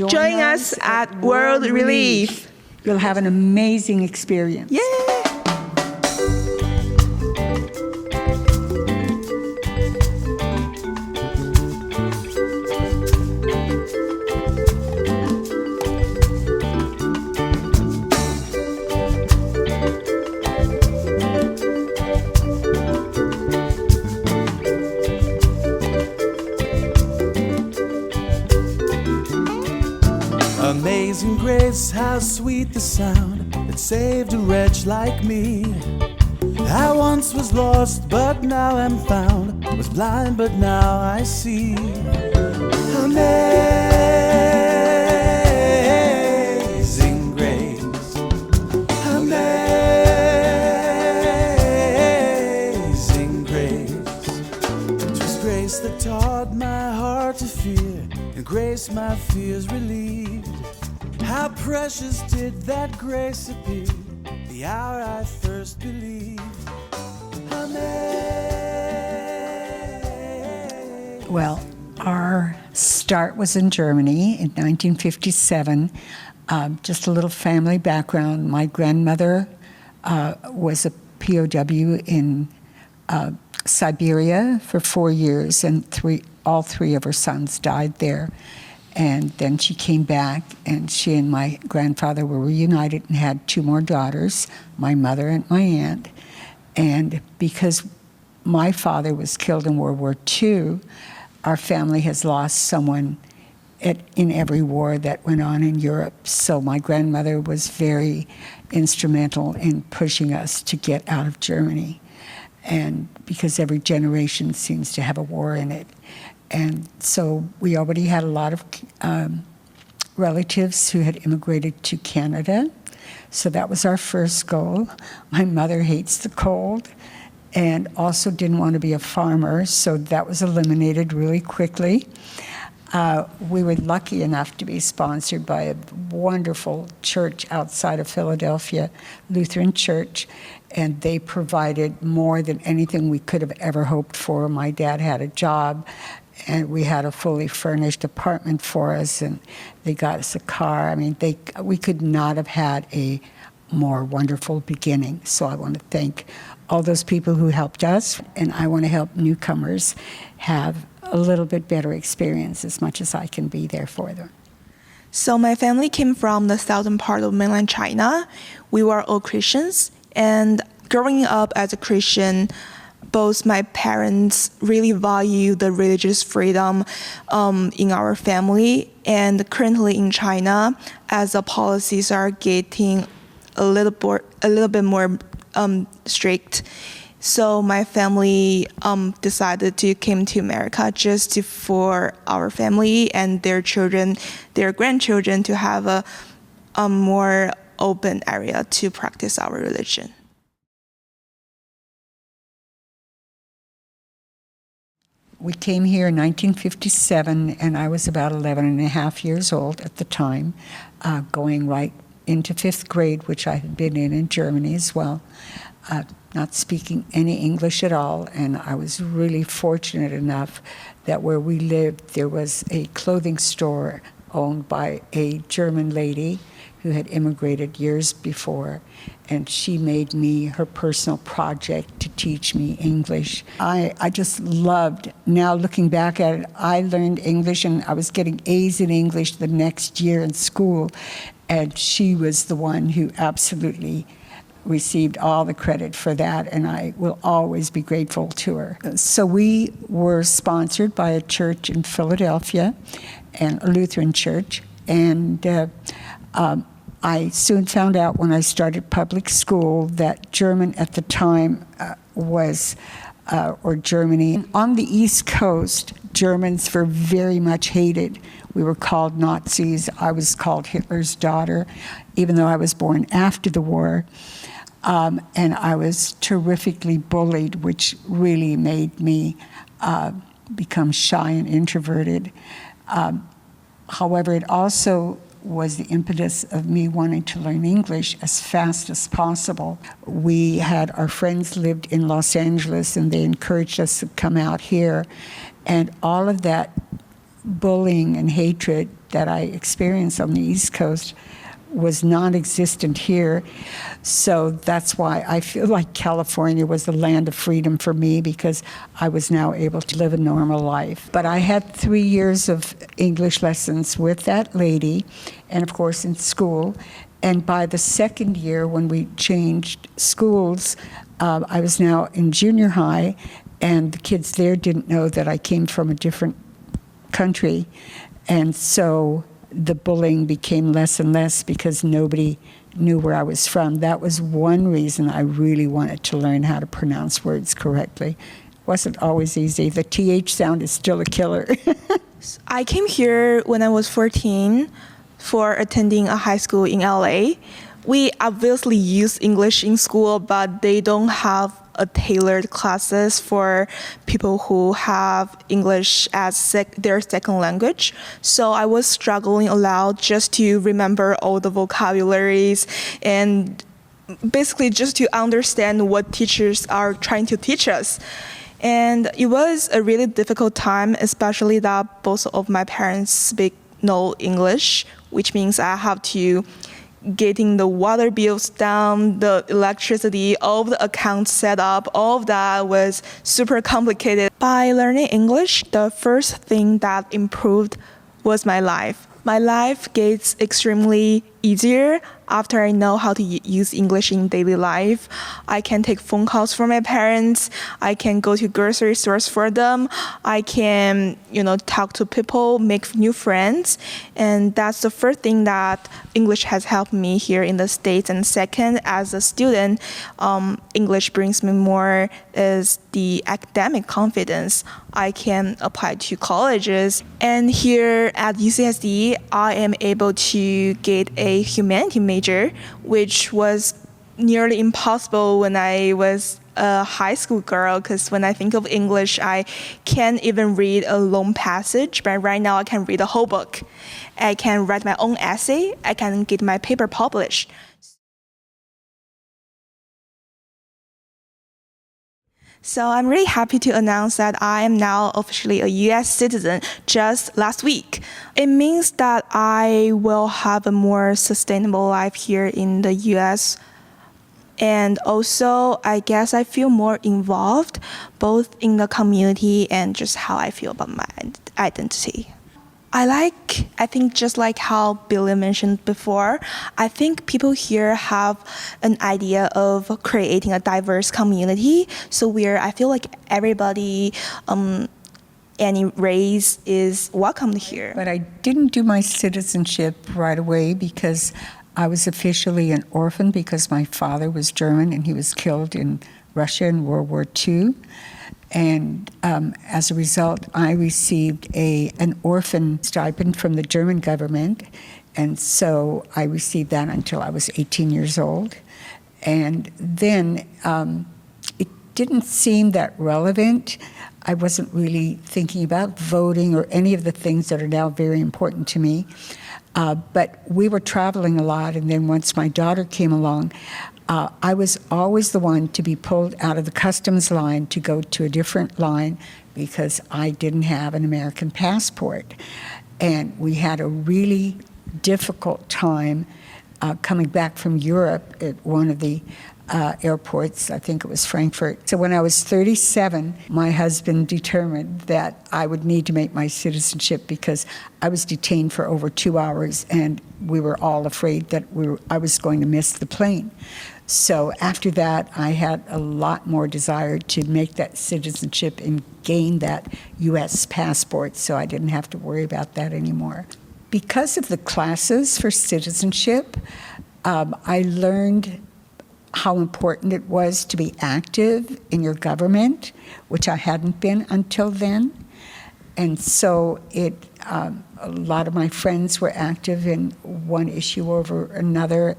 Join us at World Relief. You'll have an amazing experience. Yay! Amazing grace, how sweet the sound that saved a wretch like me. I once was lost, but now am found. Was blind, but now I see. Amazing grace, amazing grace. 'Twas grace that taught my heart to fear, and grace my fears relieved. How precious did that grace appear, the hour I first believed. Amen. Well, our start was in Germany in 1957. Just a little family background. My grandmother was a POW in Siberia for 4 years, and all three of her sons died there. And then she came back, and she and my grandfather were reunited and had 2 more daughters, my mother and my aunt. And because my father was killed in World War II, our family has lost someone in every war that went on in Europe. So my grandmother was very instrumental in pushing us to get out of Germany. And because every generation seems to have a war in it. And so we already had a lot of relatives who had immigrated to Canada. So that was our first goal. My mother hates the cold and also didn't want to be a farmer, so that was eliminated really quickly. We were lucky enough to be sponsored by a wonderful church outside of Philadelphia, Lutheran Church, and they provided more than anything we could have ever hoped for. My dad had a job, and we had a fully furnished apartment for us, and they got us a car. I mean, we could not have had a more wonderful beginning. So I want to thank all those people who helped us, and I want to help newcomers have a little bit better experience as much as I can be there for them. So my family came from the southern part of mainland China. We were all Christians, and growing up as a Christian, both my parents really value the religious freedom in our family, and currently in China, as the policies are getting a little bit more strict. So my family decided to come to America just for our family and their children, their grandchildren, to have a more open area to practice our religion. We came here in 1957, and I was about 11 and a half years old at the time, going right into 5th grade, which I had been in Germany as well, not speaking any English at all. And I was really fortunate enough that where we lived, there was a clothing store owned by a German lady who had immigrated years before, and she made me her personal project to teach me English. I just loved, now looking back at it, I learned English and I was getting A's in English the next year in school, and she was the one who absolutely received all the credit for that, and I will always be grateful to her. So we were sponsored by a church in Philadelphia, and a Lutheran church, and I soon found out when I started public school that German at the time or Germany. On the East Coast, Germans were very much hated. We were called Nazis. I was called Hitler's daughter, even though I was born after the war. And I was terrifically bullied, which really made me become shy and introverted. However, it also was the impetus of me wanting to learn English as fast as possible. We had our friends lived in Los Angeles, and they encouraged us to come out here. And all of that bullying and hatred that I experienced on the East Coast was non-existent here. So that's why I feel like California was the land of freedom for me, because I was now able to live a normal life. But I had 3 years of English lessons with that lady, and of course in school. And by the second year, when we changed schools, I was now in junior high, and the kids there didn't know that I came from a different country. And so the bullying became less and less because nobody knew where I was from. That was one reason I really wanted to learn how to pronounce words correctly. It wasn't always easy. The TH sound is still a killer. I came here when I was 14 for attending a high school in LA. We obviously use English in school, but they don't have a tailored classes for people who have English as their second language. So I was struggling a lot just to remember all the vocabularies and basically just to understand what teachers are trying to teach us. And it was a really difficult time, especially that both of my parents speak no English, which means I have to getting the water bills down, the electricity, all of the accounts set up, all of that was super complicated. By learning English, the first thing that improved was my life. My life gets extremely easier after I know how to use English in daily life. I can take phone calls from my parents. I can go to grocery stores for them. I can, talk to people, make new friends. And that's the first thing that English has helped me here in the States. And second, as a student, English brings me more is the academic confidence. I can apply to colleges. And here at UCSD, I am able to get a humanity major, which was nearly impossible when I was a high school girl, because when I think of English, I can't even read a long passage, but right now I can read a whole book. I can write my own essay. I can get my paper published. So I'm really happy to announce that I am now officially a U.S. citizen just last week. It means that I will have a more sustainable life here in the U.S. And also, I guess I feel more involved both in the community and just how I feel about my identity. I think just like how Billie mentioned before, I think people here have an idea of creating a diverse community. So I feel like everybody, any race is welcomed here. But I didn't do my citizenship right away because I was officially an orphan because my father was German and he was killed in Russia in World War II. And as a result, I received an orphan stipend from the German government. And so I received that until I was 18 years old. And then it didn't seem that relevant. I wasn't really thinking about voting or any of the things that are now very important to me. But we were traveling a lot. And then once my daughter came along, I was always the one to be pulled out of the customs line to go to a different line because I didn't have an American passport. And we had a really difficult time coming back from Europe at one of the airports, I think it was Frankfurt. So when I was 37, my husband determined that I would need to make my citizenship because I was detained for over 2 hours and we were all afraid that I was going to miss the plane. So after that, I had a lot more desire to make that citizenship and gain that U.S. passport, so I didn't have to worry about that anymore. Because of the classes for citizenship, I learned how important it was to be active in your government, which I hadn't been until then. And so a lot of my friends were active in one issue over another,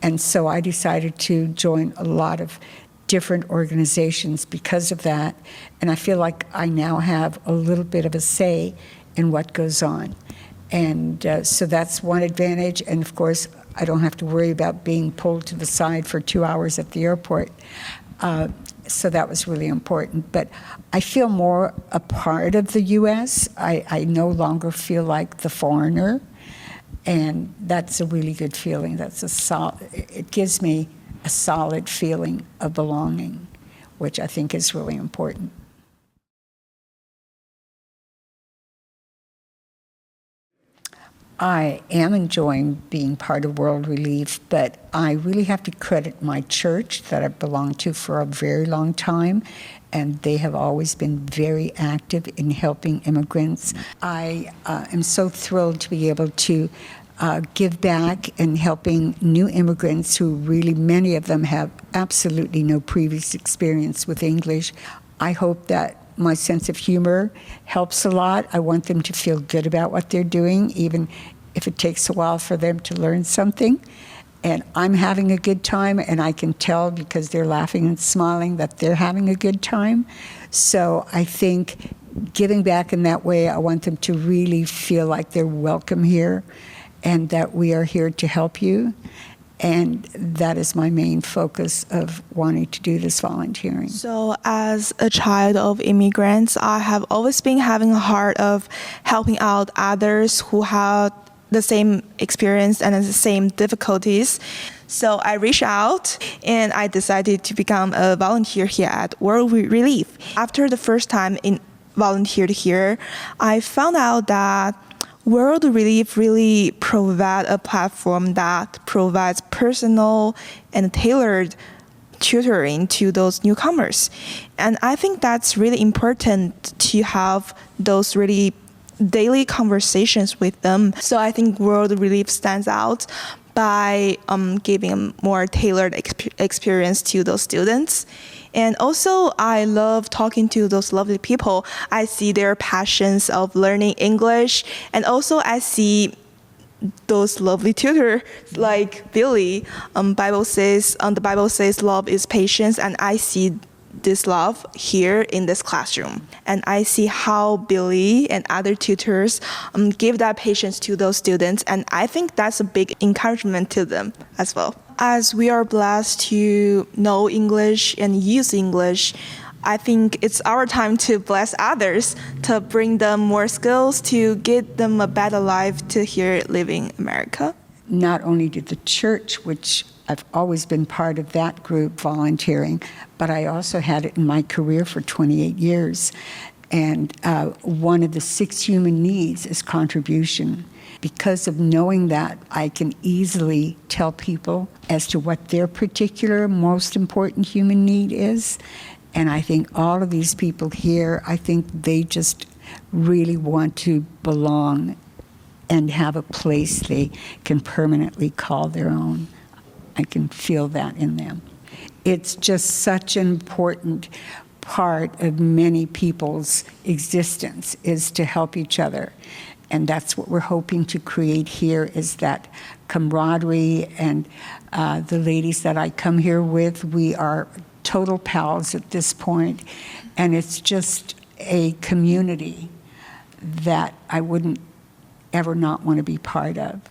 and so I decided to join a lot of different organizations because of that, and I feel like I now have a little bit of a say in what goes on. And so that's one advantage, and of course, I don't have to worry about being pulled to the side for 2 hours at the airport. So that was really important. But I feel more a part of the U.S. I no longer feel like the foreigner, and that's a really good feeling. It gives me a solid feeling of belonging, which I think is really important. I am enjoying being part of World Relief, but I really have to credit my church that I've belonged to for a very long time, and they have always been very active in helping immigrants. I am so thrilled to be able to give back and helping new immigrants who really, many of them have absolutely no previous experience with English. I hope that my sense of humor helps a lot. I want them to feel good about what they're doing, even if it takes a while for them to learn something. And I'm having a good time, and I can tell because they're laughing and smiling that they're having a good time. So I think giving back in that way, I want them to really feel like they're welcome here and that we are here to help you. And that is my main focus of wanting to do this volunteering. So as a child of immigrants, I have always been having a heart of helping out others who have the same experience and the same difficulties. So I reached out and I decided to become a volunteer here at World Relief. After the first time in volunteered here, I found out that World Relief really provides a platform that provides personal and tailored tutoring to those newcomers. And I think that's really important to have those really daily conversations with them. So I think World Relief stands out by giving a more tailored experience to those students. And also, I love talking to those lovely people. I see their passions of learning English, and also I see those lovely tutors like Billie. The Bible says love is patience, and I see this love here in this classroom. And I see how Billie and other tutors give that patience to those students, and I think that's a big encouragement to them as well. As we are blessed to know English and use English, I think it's our time to bless others, to bring them more skills, to give them a better life to here living in America. Not only did the church, which I've always been part of that group volunteering, but I also had it in my career for 28 years. And one of the 6 human needs is contribution. Because of knowing that, I can easily tell people as to what their particular most important human need is. And I think all of these people here, I think they just really want to belong and have a place they can permanently call their own. I can feel that in them. It's just such an important part of many people's existence is to help each other. And that's what we're hoping to create here, is that camaraderie. And the ladies that I come here with, we are total pals at this point. And it's just a community that I wouldn't ever not want to be part of.